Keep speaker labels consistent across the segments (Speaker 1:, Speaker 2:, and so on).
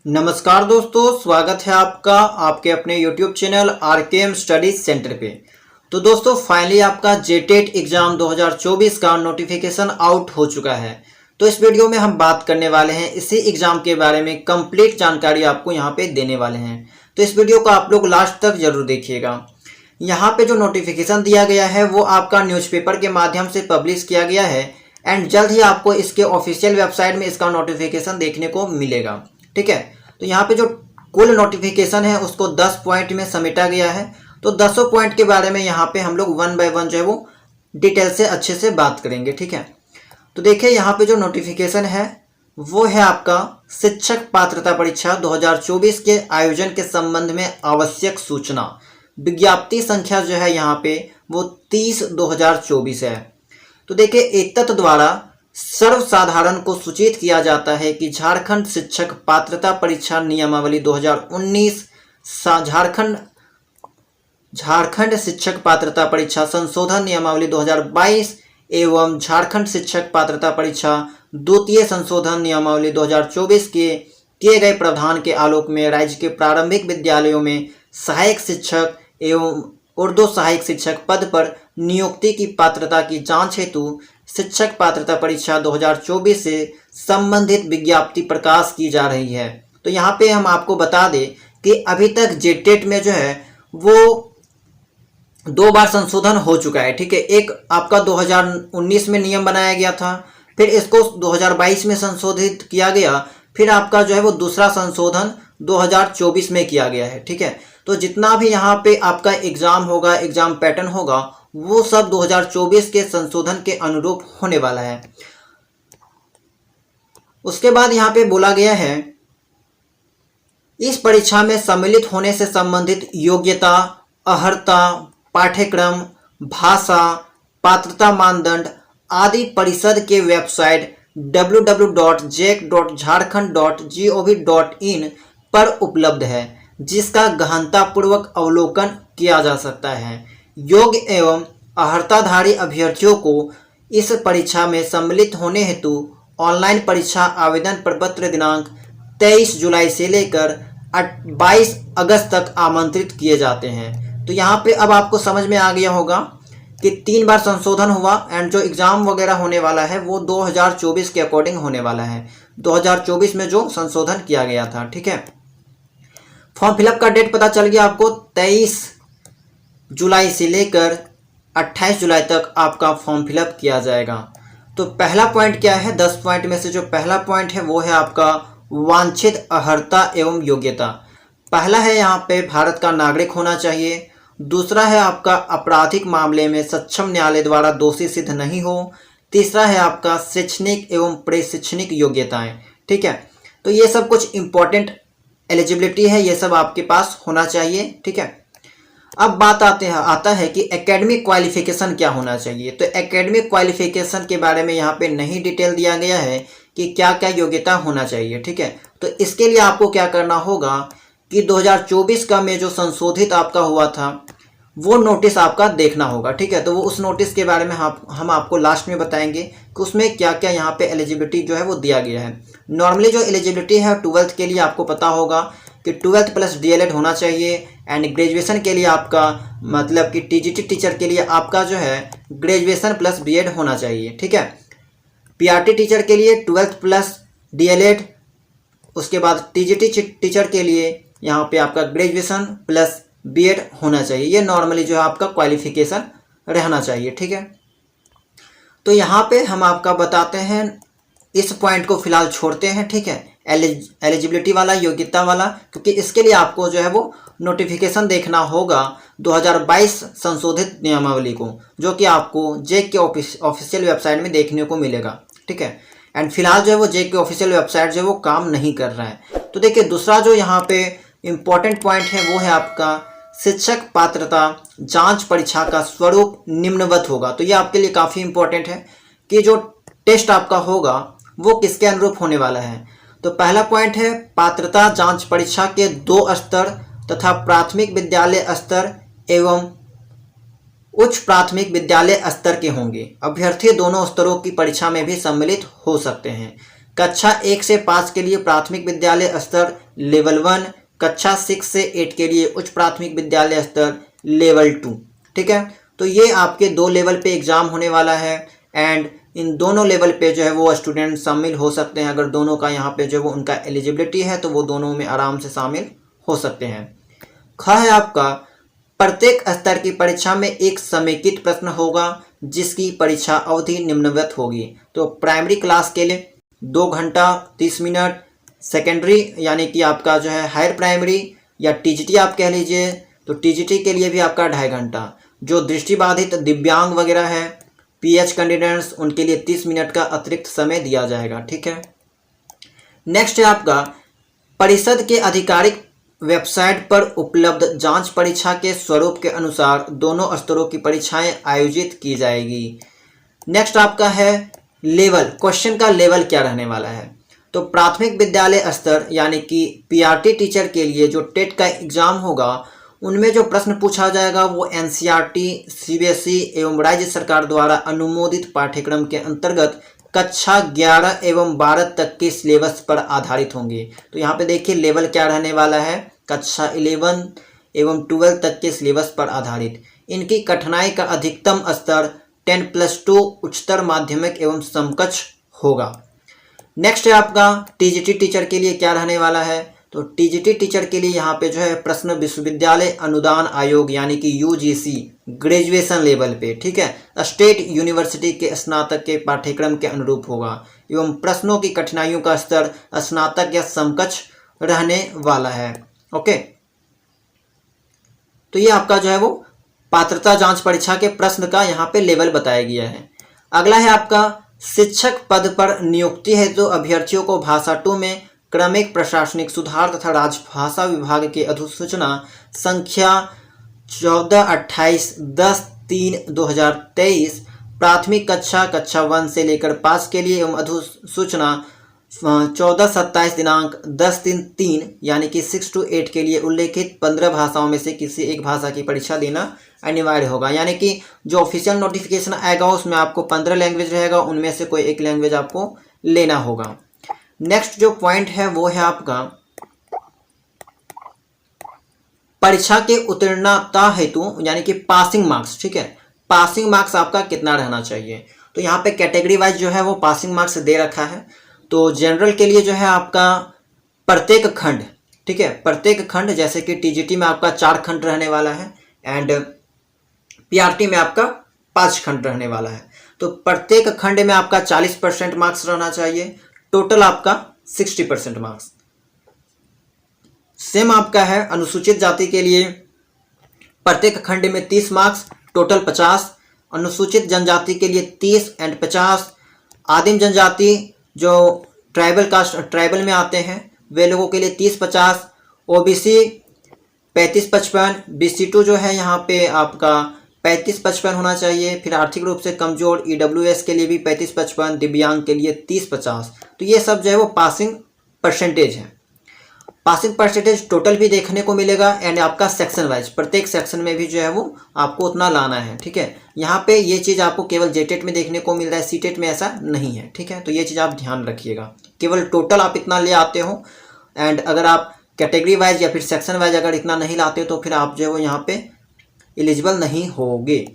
Speaker 1: नमस्कार दोस्तों, स्वागत है आपका आपके अपने YouTube channel RKM studies centre पे। तो दोस्तों फाइनली आपका जेटेट एग्जाम 2024 का नोटिफिकेशन आउट हो चुका है। तो इस वीडियो में हम बात करने वाले हैं इसी एग्जाम के बारे में, कंप्लीट जानकारी आपको यहाँ पे देने वाले हैं। तो इस वीडियो को आप लोग लास्ट तक जरूर देखिएगा। यहाँ पे जो नोटिफिकेशन दिया गया है वो आपका न्यूज़पेपर के माध्यम से पब्लिश किया गया है एंड जल्द ही आपको इसके ऑफिशियल वेबसाइट में इसका नोटिफिकेशन देखने को मिलेगा। ठीक है, तो यहाँ पे जो कुल नोटिफिकेशन है उसको 10 पॉइंट में समेटा गया है। तो 10 पॉइंट के बारे में यहाँ पे हम लोग वन बाय वन जो है वो डिटेल से अच्छे से बात करेंगे। ठीक है, तो देखिए यहाँ पे जो नोटिफिकेशन है वो है आपका शिक्षक पात्रता परीक्षा 2024 के आयोजन के संबंध में आवश्यक सूचना। विज्ञप्ति संख्या जो है यहाँ पे वो 30/2024 है। तो देखिए एतत् द्वारा सर्वसाधारण को सूचित किया जाता है कि झारखंड शिक्षक पात्रता परीक्षा नियमावली 2019 झारखंड शिक्षक पात्रता परीक्षा संशोधन नियमावली 2022 एवं झारखंड शिक्षक पात्रता परीक्षा द्वितीय संशोधन नियमावली 2024 के किए गए प्रावधान के आलोक में राज्य के प्रारंभिक विद्यालयों में सहायक शिक्षक एवं उर्दू सहायक शिक्षक पद पर नियुक्ति की पात्रता की जांच हेतु शिक्षक पात्रता परीक्षा 2024 से संबंधित विज्ञप्ति प्रकाश की जा रही है। तो यहाँ पे हम आपको बता दें कि अभी तक जेटेट में जो है वो 2 बार संशोधन हो चुका है। ठीक है, एक आपका 2019 में नियम बनाया गया था, फिर इसको 2022 में संशोधित किया गया, फिर आपका जो है वो दूसरा संशोधन 2024 में किया गया है। ठीक है, तो जितना भी यहाँ पे आपका एग्जाम होगा, एग्जाम पैटर्न होगा, वो सब 2024 के संशोधन के अनुरूप होने वाला है। उसके बाद यहाँ पे बोला गया है इस परीक्षा में सम्मिलित होने से संबंधित योग्यता, अर्हता, पाठ्यक्रम, भाषा, पात्रता मानदंड आदि परिषद के वेबसाइट www.jec.jharkhand.gov.in पर उपलब्ध है, जिसका गहनतापूर्वक अवलोकन किया जा सकता है। योग्य एवं अर्हताधारी अभ्यर्थियों को इस परीक्षा में सम्मिलित होने हेतु ऑनलाइन परीक्षा आवेदन प्रपत्र दिनांक 23 जुलाई से लेकर 22 अगस्त तक आमंत्रित किए जाते हैं। तो यहाँ पे अब आपको समझ में आ गया होगा कि 3 बार संशोधन हुआ एंड जो एग्ज़ाम वगैरह होने वाला है वो 2024 के अकॉर्डिंग होने वाला है। 2024 में जो संशोधन किया गया था। ठीक है, फॉर्म फिलअप का डेट पता चल गया आपको, 23 जुलाई से लेकर 28 जुलाई तक आपका फॉर्म फिलअप किया जाएगा। तो पहला पॉइंट क्या है, 10 पॉइंट में से जो पहला पॉइंट है वो है आपका वांछित अर्हता एवं योग्यता। पहला है यहाँ पे भारत का नागरिक होना चाहिए। दूसरा है आपका आपराधिक मामले में सक्षम न्यायालय द्वारा दोषी सिद्ध नहीं हो। तीसरा है आपका शैक्षणिक एवं प्रशिक्षणिक योग्यताएं। ठीक है, तो ये सब कुछ इंपॉर्टेंट एलिजिबिलिटी है, ये सब आपके पास होना चाहिए। ठीक है, अब बात आता है कि एकेडमिक क्वालिफिकेशन क्या होना चाहिए। तो एकेडमिक क्वालिफिकेशन के बारे में यहाँ पे नहीं डिटेल दिया गया है कि क्या क्या योग्यता होना चाहिए। ठीक है, तो इसके लिए आपको क्या करना होगा कि 2024 का में जो संशोधित आपका हुआ था वो नोटिस आपका देखना होगा। ठीक है, तो वो उस नोटिस के बारे में हम आपको लास्ट में बताएंगे कि उसमें क्या क्या यहाँ पे एलिजिबिलिटी जो है वो दिया गया है। नॉर्मली जो एलिजिबिलिटी है 12th के लिए आपको पता होगा कि 12th प्लस DLED होना चाहिए एंड ग्रेजुएशन के लिए आपका मतलब कि TGT टीचर के लिए आपका जो है ग्रेजुएशन प्लस BEd होना चाहिए। ठीक है, PRT टीचर के लिए 12th प्लस DLED, उसके बाद TGT टीचर के लिए यहाँ पे आपका ग्रेजुएशन प्लस BEd होना चाहिए। ये नॉर्मली जो है आपका क्वालिफिकेशन रहना चाहिए। ठीक है, तो यहाँ पे हम आपका बताते हैं, इस पॉइंट को फिलहाल छोड़ते हैं। ठीक है, एलिजिबिलिटी वाला, योग्यता वाला, क्योंकि इसके लिए आपको जो है वो नोटिफिकेशन देखना होगा 2022 संशोधित नियमावली को, जो कि आपको जेक के ऑफिशियल वेबसाइट में देखने को मिलेगा। ठीक है, एंड फिलहाल जो है वो जेक के ऑफिशियल वेबसाइट जो है वो काम नहीं कर रहा है। तो देखिए दूसरा जो यहाँ पे इम्पॉर्टेंट पॉइंट है वो है आपका शिक्षक पात्रता जांच परीक्षा का स्वरूप निम्नवत होगा। तो ये आपके लिए काफ़ी इम्पोर्टेंट है कि जो टेस्ट आपका होगा वो किसके अनुरूप होने वाला है। तो पहला पॉइंट है पात्रता जांच परीक्षा के 2 स्तर तथा प्राथमिक विद्यालय स्तर एवं उच्च प्राथमिक विद्यालय स्तर के होंगे। अभ्यर्थी दोनों स्तरों की परीक्षा में भी सम्मिलित हो सकते हैं। कक्षा 1 से 5 के लिए प्राथमिक विद्यालय स्तर लेवल 1, कक्षा 6 से 8 के लिए उच्च प्राथमिक विद्यालय स्तर लेवल 2। ठीक है, तो ये आपके 2 लेवल पे एग्ज़ाम होने वाला है एंड इन दोनों लेवल पे जो है वो स्टूडेंट शामिल हो सकते हैं। अगर दोनों का यहाँ पे जो है वो उनका एलिजिबिलिटी है तो वो दोनों में आराम से शामिल हो सकते हैं। ख है आपका, प्रत्येक स्तर की परीक्षा में एक समेकित प्रश्न होगा जिसकी परीक्षा अवधि निम्नवत होगी। तो प्राइमरी क्लास के लिए 2 घंटा 30 मिनट, सेकेंडरी यानी कि आपका जो है हायर प्राइमरी या टीजीटी आप कह लीजिए, तो टीजीटी के लिए भी आपका 2.5 घंटा। जो दृष्टिबाधित दिव्यांग वगैरह है, पीएच कैंडिडेट्स, उनके लिए 30 मिनट का अतिरिक्त समय दिया जाएगा। ठीक है, नेक्स्ट है आपका, परिषद के आधिकारिक वेबसाइट पर उपलब्ध जांच परीक्षा के स्वरूप के अनुसार दोनों स्तरों की परीक्षाएं आयोजित की जाएगी। नेक्स्ट आपका है लेवल, क्वेश्चन का लेवल क्या रहने वाला है। तो प्राथमिक विद्यालय स्तर यानी कि पीआरटी टीचर के लिए जो टेट का एग्जाम होगा उनमें जो प्रश्न पूछा जाएगा वो एनसीईआरटी, सीबीएसई एवं राज्य सरकार द्वारा अनुमोदित पाठ्यक्रम के अंतर्गत कक्षा 11 एवं 12 तक के सिलेबस पर आधारित होंगे। तो यहाँ पे देखिए लेवल क्या रहने वाला है, कक्षा 11 एवं 12 तक के सिलेबस पर आधारित। इनकी कठिनाई का अधिकतम स्तर 10+2 उच्चतर माध्यमिक एवं समकक्ष होगा। नेक्स्ट है आपका टीजीटी टीचर के लिए क्या रहने वाला है। तो टीजीटी टीचर के लिए यहाँ पे जो है प्रश्न विश्वविद्यालय अनुदान आयोग यानी कि यूजीसी ग्रेजुएशन लेवल पे, ठीक है, स्टेट यूनिवर्सिटी के स्नातक के पाठ्यक्रम के अनुरूप होगा एवं प्रश्नों की कठिनाइयों का स्तर स्नातक या समकक्ष रहने वाला है। ओके, तो ये आपका जो है वो पात्रता जांच परीक्षा के प्रश्न का यहाँ पे लेवल बताया गया है। अगला है आपका शिक्षक पद पर नियुक्ति है तो अभ्यर्थियों को भाषा 2 में क्रमिक प्रशासनिक सुधार तथा राजभाषा विभाग की अधिसूचना संख्या 1428/10/3/2023 प्राथमिक कक्षा 1 से लेकर 5 के लिए एवं अधिसूचना 14/27 दिनांक 10/3 यानी कि 6 to 8 के लिए उल्लेखित 15 भाषाओं में से किसी एक भाषा की परीक्षा देना अनिवार्य होगा। यानी कि जो ऑफिशियल नोटिफिकेशन आएगा उसमें आपको 15 लैंग्वेज रहेगा, उनमें से कोई एक लैंग्वेज आपको लेना होगा। नेक्स्ट जो पॉइंट है वो है आपका परीक्षा के उत्तीर्णता हेतु यानी कि पासिंग मार्क्स। ठीक है, पासिंग मार्क्स आपका कितना रहना चाहिए। तो यहाँ पे कैटेगरी वाइज जो है वो पासिंग मार्क्स दे रखा है। तो जनरल के लिए जो है आपका प्रत्येक खंड, ठीक है, प्रत्येक खंड जैसे कि टीजीटी में आपका 4 खंड रहने वाला है एंड पीआरटी में आपका 5 खंड रहने वाला है। तो प्रत्येक खंड में आपका 40% मार्क्स रहना चाहिए, टोटल आपका 60% मार्क्स। सेम आपका है अनुसूचित जाति के लिए प्रत्येक खंड में 30 मार्क्स, टोटल 50। अनुसूचित जनजाति के लिए 30 एंड 50। आदिम जनजाति जो ट्राइबल कास्ट ट्राइबल में आते हैं वे लोगों के लिए 30-50। ओबीसी 35-55। BC2 जो है यहाँ पे आपका 35-55 होना चाहिए। फिर आर्थिक रूप से कमजोर EWS के लिए भी 35-55, दिव्यांग के लिए 30-50। तो ये सब जो है वो पासिंग परसेंटेज है। पासिंग परसेंटेज टोटल भी देखने को मिलेगा एंड आपका सेक्शन वाइज प्रत्येक सेक्शन में भी जो है वो आपको उतना लाना है। ठीक है, यहाँ पे ये चीज़ आपको केवल जेटेट में देखने को मिल रहा है, सीटेट में ऐसा नहीं है। ठीक है, तो ये चीज़ आप ध्यान रखिएगा, केवल टोटल आप इतना ले आते हो एंड अगर आप कैटेगरी वाइज या फिर सेक्शन वाइज अगर इतना नहीं लाते हो तो फिर आप जो है वो यहाँ पे एलिजिबल नहीं होगे।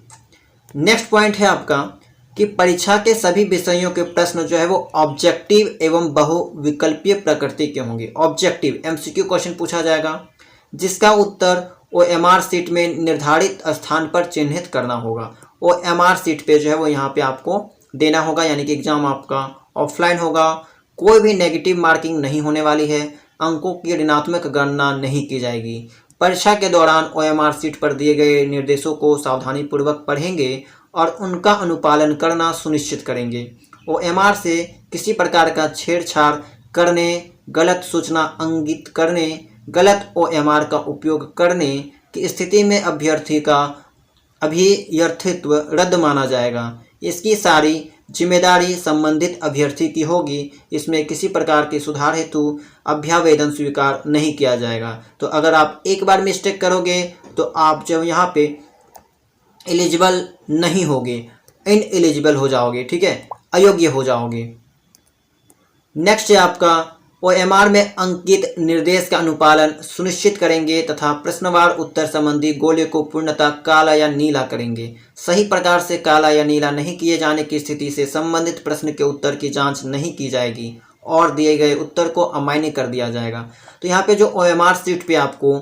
Speaker 1: नेक्स्ट पॉइंट है आपका कि परीक्षा के सभी विषयों के प्रश्न जो है वो ऑब्जेक्टिव एवं बहुविकल्पीय प्रकृति के होंगे। ऑब्जेक्टिव MCQ क्वेश्चन पूछा जाएगा जिसका उत्तर OMR सीट में निर्धारित स्थान पर चिन्हित करना होगा। OMR सीट पे जो है वो यहाँ पे आपको देना होगा, यानी कि एग्जाम आपका ऑफलाइन होगा। कोई भी नेगेटिव मार्किंग नहीं होने वाली है, अंकों की ऋणात्मक गणना नहीं की जाएगी। परीक्षा के दौरान OMR सीट पर दिए गए निर्देशों को सावधानीपूर्वक पढ़ेंगे और उनका अनुपालन करना सुनिश्चित करेंगे। OMR से किसी प्रकार का छेड़छाड़ करने, गलत सूचना इंगित करने, गलत OMR का उपयोग करने की स्थिति में अभ्यर्थी का अभ्यर्थित्व रद्द माना जाएगा। इसकी सारी जिम्मेदारी संबंधित अभ्यर्थी की होगी। इसमें किसी प्रकार के सुधार हेतु अभ्यावेदन स्वीकार नहीं किया जाएगा। तो अगर आप एक बार मिस्टेक करोगे तो आप जब यहाँ पे एलिजिबल नहीं होगे, इनएलिजिबल हो जाओगे। ठीक है, अयोग्य हो जाओगे। नेक्स्ट है आपका OMR में अंकित निर्देश का अनुपालन सुनिश्चित करेंगे तथा प्रश्नवार उत्तर संबंधी गोले को पूर्णतः काला या नीला करेंगे। सही प्रकार से काला या नीला नहीं किए जाने की स्थिति से संबंधित प्रश्न के उत्तर की जांच नहीं की जाएगी और दिए गए उत्तर को अमान्य कर दिया जाएगा। तो यहाँ पे जो OMR शीट पे आपको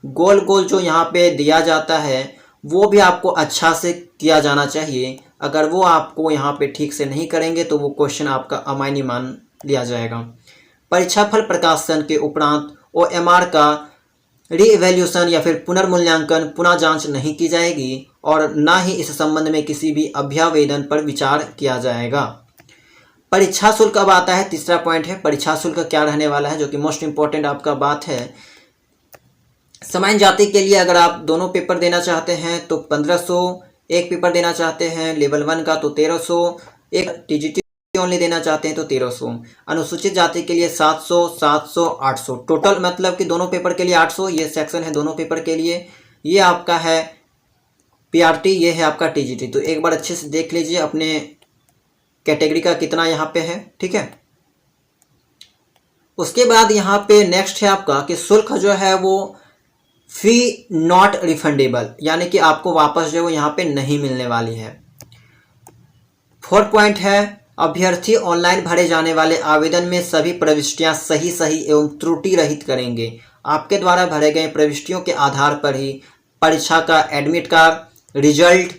Speaker 1: गोल गोल जो यहाँ पे दिया जाता है वो भी आपको अच्छा से किया जाना चाहिए। अगर वो आपको यहाँ पे ठीक से नहीं करेंगे तो वो क्वेश्चन आपका अमान्य मान लिया जाएगा। परीक्षाफल प्रकाशन के उपरांत OMR का रीइवैल्यूएशन या फिर पुनर्मूल्यांकन पुनः जांच नहीं की जाएगी और ना ही इस संबंध में किसी भी अभ्यावेदन पर विचार किया जाएगा। परीक्षा शुल्क अब आता है, तीसरा पॉइंट है परीक्षा शुल्क क्या रहने वाला है, जो कि मोस्ट इंपॉर्टेंट आपका बात है। सामान्य जाति के लिए अगर आप दोनों पेपर देना चाहते हैं तो 1500, एक पेपर देना चाहते हैं लेवल 1 का तो 1300, एक TGT ओनली देना चाहते हैं तो 1300। अनुसूचित जाति के लिए 700, 700, 800 टोटल, मतलब कि दोनों पेपर के लिए 800। ये सेक्शन है दोनों पेपर के लिए। ये आपका है PRT, ये है आपका TGT। तो एक बार अच्छे से देख लीजिए अपने कैटेगरी का कितना यहाँ पे है, ठीक है। उसके बाद यहाँ पे नेक्स्ट है आपका कि शुल्क जो है वो फी नॉट रिफंडेबल, यानी कि आपको वापस जो है यहाँ पे नहीं मिलने वाली है। 4 पॉइंट है अभ्यर्थी ऑनलाइन भरे जाने वाले आवेदन में सभी प्रविष्टियां सही एवं त्रुटि रहित करेंगे। आपके द्वारा भरे गए प्रविष्टियों के आधार पर ही परीक्षा का एडमिट कार्ड, रिजल्ट,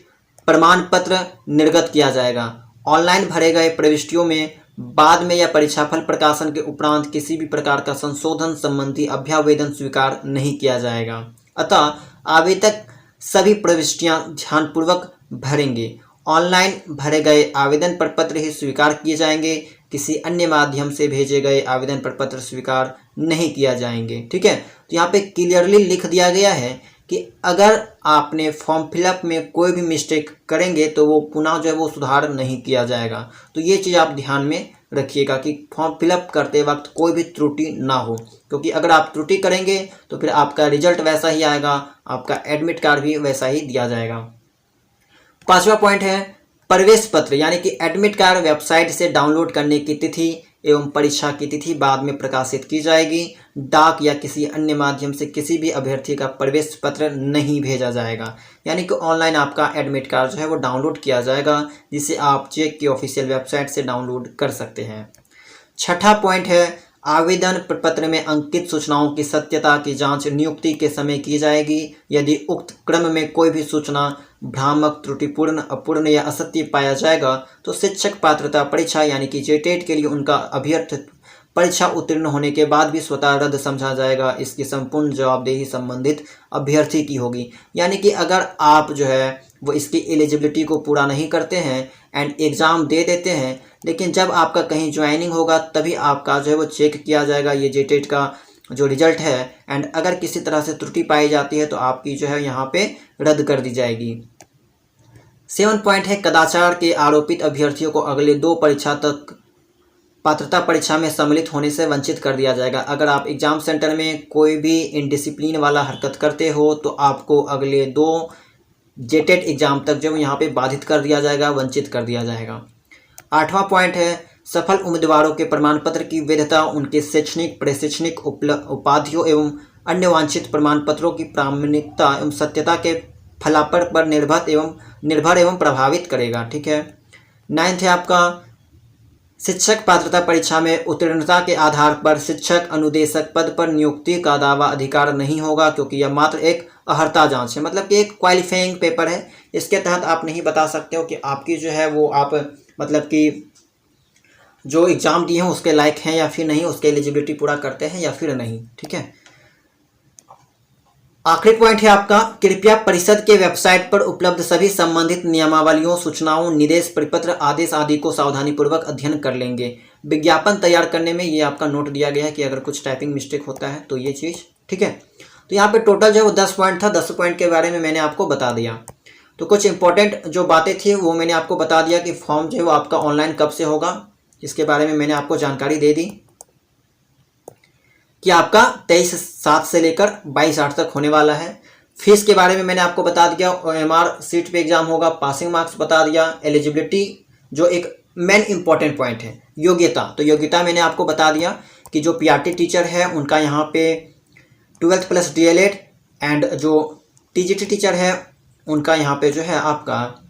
Speaker 1: प्रमाण पत्र निर्गत किया जाएगा। ऑनलाइन भरे गए प्रविष्टियों में बाद में या परीक्षाफल प्रकाशन के उपरांत किसी भी प्रकार का संशोधन संबंधी अभ्यावेदन स्वीकार नहीं किया जाएगा। अतः आवेदक सभी प्रविष्टियां ध्यानपूर्वक भरेंगे। ऑनलाइन भरे गए आवेदन प्रपत्र ही स्वीकार किए जाएंगे, किसी अन्य माध्यम से भेजे गए आवेदन प्रपत्र स्वीकार नहीं किया जाएंगे, ठीक है। तो यहाँ पे क्लियरली लिख दिया गया है कि अगर आपने फॉर्म फिलअप में कोई भी मिस्टेक करेंगे तो वो पुनः जो है वो सुधार नहीं किया जाएगा। तो ये चीज़ आप ध्यान में रखिएगा कि फॉर्म फिलअप करते वक्त कोई भी त्रुटि ना हो, क्योंकि अगर आप त्रुटि करेंगे तो फिर आपका रिजल्ट वैसा ही आएगा, आपका एडमिट कार्ड भी वैसा ही दिया जाएगा। 5वां पॉइंट है प्रवेश पत्र, यानी कि एडमिट कार्ड वेबसाइट से डाउनलोड करने की तिथि एवं परीक्षा की तिथि बाद में प्रकाशित की जाएगी। डाक या किसी अन्य माध्यम से किसी भी अभ्यर्थी का प्रवेश पत्र नहीं भेजा जाएगा, यानी कि ऑनलाइन आपका एडमिट कार्ड जो है वो डाउनलोड किया जाएगा, जिसे आप चेक की ऑफिशियल वेबसाइट से डाउनलोड कर सकते हैं। 6ठा पॉइंट है आवेदन प्रपत्र में अंकित सूचनाओं की सत्यता की जांच नियुक्ति के समय की जाएगी। यदि उक्त क्रम में कोई भी सूचना भ्रामक, त्रुटिपूर्ण, अपूर्ण या असत्य पाया जाएगा तो शिक्षक पात्रता परीक्षा यानी कि JTET के लिए उनका अभ्यर्थी परीक्षा उत्तीर्ण होने के बाद भी स्वतः रद्द समझा जाएगा। इसकी संपूर्ण जवाबदेही संबंधित अभ्यर्थी की होगी। यानी कि अगर आप जो है वो इसकी एलिजिबिलिटी को पूरा नहीं करते हैं एंड एग्ज़ाम दे देते हैं, लेकिन जब आपका कहीं ज्वाइनिंग होगा तभी आपका जो है वो चेक किया जाएगा ये JTET का जो रिजल्ट है, एंड अगर किसी तरह से त्रुटि पाई जाती है तो आपकी जो है यहाँ पे रद्द कर दी जाएगी। 7 पॉइंट है कदाचार के आरोपित अभ्यर्थियों को अगले 2 परीक्षा तक पात्रता परीक्षा में सम्मिलित होने से वंचित कर दिया जाएगा। अगर आप एग्जाम सेंटर में कोई भी इनडिसिप्लिन वाला हरकत करते हो तो आपको अगले 2 JTET एग्जाम तक जो यहाँ पे बाधित कर दिया जाएगा, वंचित कर दिया जाएगा। 8वां पॉइंट है सफल उम्मीदवारों के प्रमाण पत्र की वैधता उनके शैक्षणिक, प्रशैक्षणिक उपाधियों एवं अन्य वांछित प्रमाण पत्रों की प्रामाणिकता एवं सत्यता के फलाफल पर निर्भर एवं प्रभावित करेगा, ठीक है। 9th है आपका शिक्षक पात्रता परीक्षा में उत्तीर्णता के आधार पर शिक्षक अनुदेशक पद पर नियुक्ति का दावा अधिकार नहीं होगा, क्योंकि यह मात्र एक अर्हता जांच है, मतलब कि एक क्वालिफाइंग पेपर है। इसके तहत आप नहीं बता सकते हो कि आपकी जो है वो आप मतलब कि जो एग्ज़ाम दिए हैं उसके लायक हैं या फिर नहीं, उसके एलिजिबिलिटी पूरा करते हैं या फिर नहीं, ठीक है। आखिरी पॉइंट है आपका कृपया परिषद के वेबसाइट पर उपलब्ध सभी संबंधित नियमावलियों, सूचनाओं, निर्देश, परिपत्र, आदेश आदि को सावधानीपूर्वक अध्ययन कर लेंगे। विज्ञापन तैयार करने में ये आपका नोट दिया गया है कि अगर कुछ टाइपिंग मिस्टेक होता है तो ये चीज़, ठीक है। तो यहाँ पे टोटल जो है वो 10 पॉइंट था। 10 पॉइंट के बारे में मैंने आपको बता दिया। तो कुछ इंपॉर्टेंट जो बातें थी वो मैंने आपको बता दिया कि फॉर्म जो है वो आपका ऑनलाइन कब से होगा, इसके बारे में मैंने आपको जानकारी दे दी कि आपका 23/7 से लेकर 22/8 तक होने वाला है। फीस के बारे में मैंने आपको बता दिया। OMR सीट पे एग्जाम होगा, पासिंग मार्क्स बता दिया। एलिजिबिलिटी जो एक मेन इंपॉर्टेंट पॉइंट है योग्यता। तो योग्यता मैंने आपको बता दिया कि जो पीआरटी टीचर है उनका यहाँ पे 12th प्लस डीएलएड, एंड जो टीजीटी टीचर है उनका यहाँ पे जो है आपका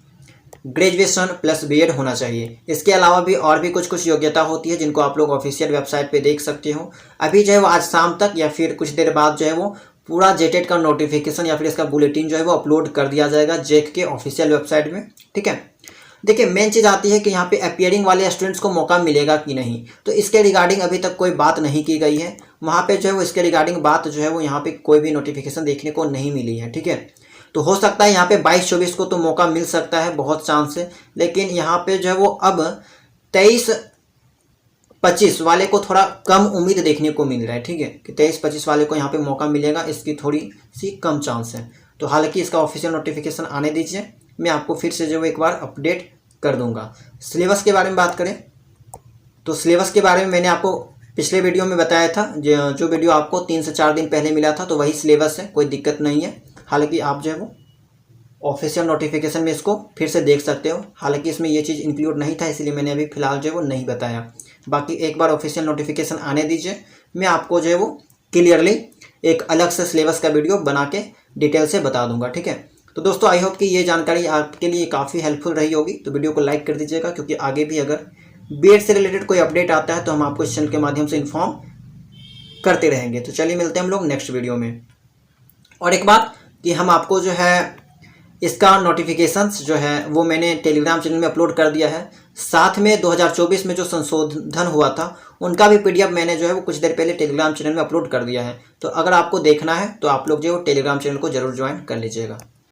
Speaker 1: ग्रेजुएशन प्लस बीएड होना चाहिए। इसके अलावा भी और भी कुछ योग्यता होती है जिनको आप लोग ऑफिशियल वेबसाइट पे देख सकते हो। अभी जो है वो आज शाम तक या फिर कुछ देर बाद जो है वो पूरा जेटेट का नोटिफिकेशन या फिर इसका बुलेटिन जो है वो अपलोड कर दिया जाएगा जेक के ऑफिशियल वेबसाइट में। ठीक है, देखिए मेन चीज़ आती है कि यहाँ पे अपीयरिंग वाले स्टूडेंट्स को मौका मिलेगा कि नहीं, तो इसके रिगार्डिंग अभी तक कोई बात नहीं की गई है। वहाँ पे जो है वो इसके रिगार्डिंग बात जो है वो यहाँ पे कोई भी नोटिफिकेशन देखने को नहीं मिली है। ठीक है, तो हो सकता है यहाँ पे 22-24 को तो मौका मिल सकता है, बहुत चांस है, लेकिन यहाँ पे जो है वो अब 23-25 वाले को थोड़ा कम उम्मीद देखने को मिल रहा है। ठीक है, कि 23-25 वाले को यहाँ पे मौका मिलेगा, इसकी थोड़ी सी कम चांस है। तो हालांकि इसका ऑफिशियल नोटिफिकेशन आने दीजिए, मैं आपको फिर से जो एक बार अपडेट कर दूंगा। सिलेबस के बारे में बात करें तो सिलेबस के बारे में मैंने आपको पिछले वीडियो में बताया था, जो वीडियो आपको 3 से 4 दिन पहले मिला था, तो वही सिलेबस है, कोई दिक्कत नहीं है। हालांकि आप जो है वो ऑफिशियल नोटिफिकेशन में इसको फिर से देख सकते हो। हालांकि इसमें ये चीज़ इंक्लूड नहीं था, इसलिए मैंने अभी फिलहाल जो है वो नहीं बताया। बाकी एक बार ऑफिशियल नोटिफिकेशन आने दीजिए, मैं आपको जो है वो क्लियरली एक अलग से सिलेबस का वीडियो बना के डिटेल से बता दूंगा। ठीक है, तो दोस्तों आई होप कि ये जानकारी आपके लिए काफ़ी हेल्पफुल रही होगी। तो वीडियो को लाइक कर दीजिएगा, क्योंकि आगे भी अगर बीएड से रिलेटेड कोई अपडेट आता है तो हम आपको इस चैनल के माध्यम से इन्फॉर्म करते रहेंगे। तो चलिए मिलते हैं हम लोग नेक्स्ट वीडियो में। और एक बात कि हम आपको जो है इसका नोटिफिकेशंस जो है वो मैंने टेलीग्राम चैनल में अपलोड कर दिया है। साथ में 2024 में जो संशोधन हुआ था उनका भी पीडीएफ मैंने जो है वो कुछ देर पहले टेलीग्राम चैनल में अपलोड कर दिया है। तो अगर आपको देखना है तो आप लोग जो टेलीग्राम चैनल को जरूर ज्वाइन कर लीजिएगा।